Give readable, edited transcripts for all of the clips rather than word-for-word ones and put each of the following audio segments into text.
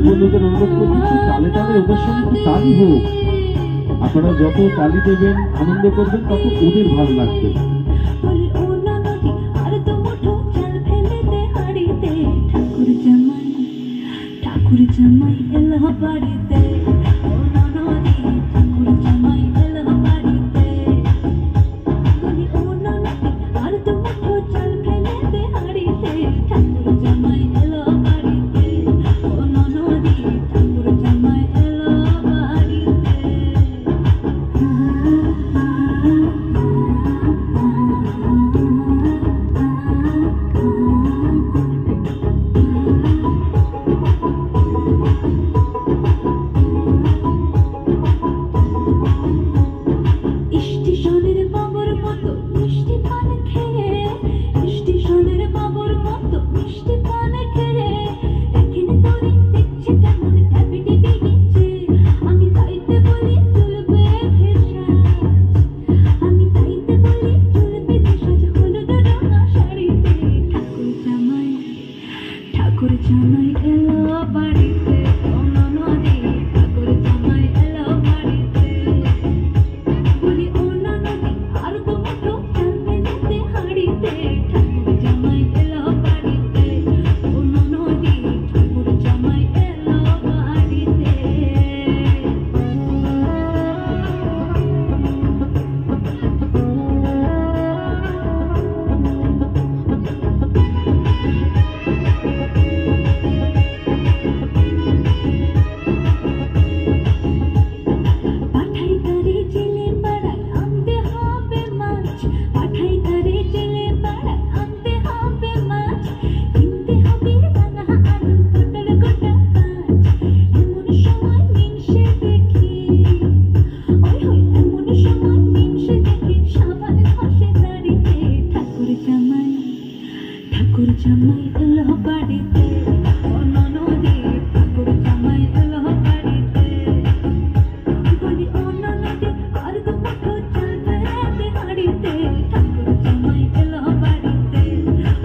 দর্শক বন্ধুদের অনুরোধ করছি তালে তালে ওদের সঙ্গে তালি হোক। আপনারা যত তালি দেবেন আনন্দ করবেন তত ওদের ভালো লাগবে। ঠাকুর জামাই এলো বাড়িতে, ও ননদি ঠাকুর জামাই এলো বাড়িতে, বলি ও ননদি আর তো মুঠো চাল ফেলে দে হাড়িতে, ঠাকুর জামাই এলো বাড়িতে, ও ননদি ঠাকুর জামাই এলো বাড়িতে। ঠাকুর জামাই এলো বাড়িতে, ও ননদি ঠাকুর জামাই এলো বাড়িতে, বলি ও ননদি আর তো মুঠো চাল ফেলে দে হাড়িতে, ঠাকুর জামাই এলো বাড়িতে, ও ননদি ঠাকুর জামাই এলো বাড়িতে। ঠাকুর জামাই এলো বাড়িতে, ও ননদি ঠাকুর জামাই এলো বাড়িতে, বলি ও ননদি আর তো মুঠো চাল ফেলে দে হাড়িতে, ঠাকুর জামাই এলো বাড়িতে,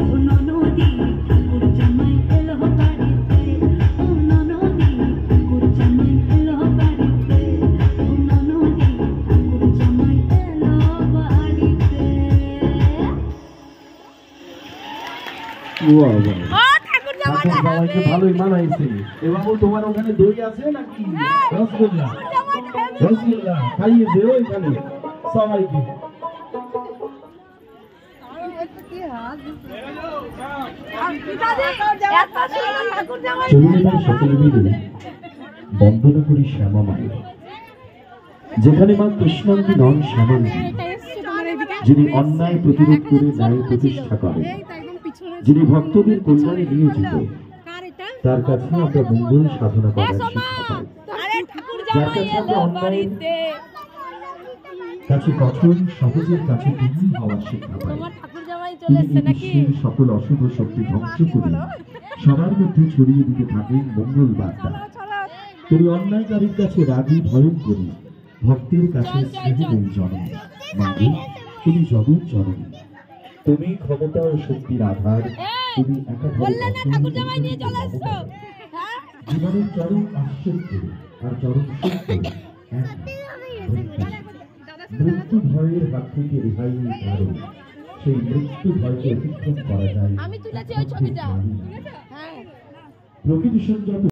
ও ননদি ঠাকুর জামাই এলো বাড়িতে, ও ননদি ঠাকুর জামাই এলো বাড়িতে, ও ননদি ঠাকুর জামাই এলো বাড়িতে। ভালোই মানাইছে। এবার তোমার ওখানে দই আছে নাকি? রসগোল্লা রসগোল্লা খাইয়েছে ওইখানে সবাইকে। সকলে মিলে বন্দনা করি শ্যামা মায়ের, যেখানে মা কৃষ্ণাঙ্গী নন শ্যামাঙ্গী, যিনি অন্যায় প্রতিরোধ করে ন্যায় প্রতিষ্ঠা করেন, যিনি ভক্তদের কল্যাণে নিয়োজিত, তার কাছে আমরা মঙ্গল সাধনা করার শিক্ষা পাই। যার কাছে আমরা অন্যায়ের কাছে কঠোর, সহজের কাছে বিলীন হওয়ার শিক্ষা পাই। তিনি বিশ্বের সকল অশুভ শক্তি ধ্বংস করে সবার মধ্যে ছড়িয়ে দিতে থাকেন মঙ্গল বার্তা। তিনি অন্যায়কারীর কাছে রাগী ভয়ঙ্করী, ভক্তের কাছে স্নেহময়ী জননী। মাগো তুমি জগৎ জননী, তুমি ক্ষমতা ও শক্তির আধার, তুমি জীবনের চরম আশ্চর্য আর চরম সত্য মৃত্যু ভয়ের হাত থেকে রেহাই কারণ সেই মৃত্যু ভয়কে অতিক্রম করা যায় প্রকৃতি সংযত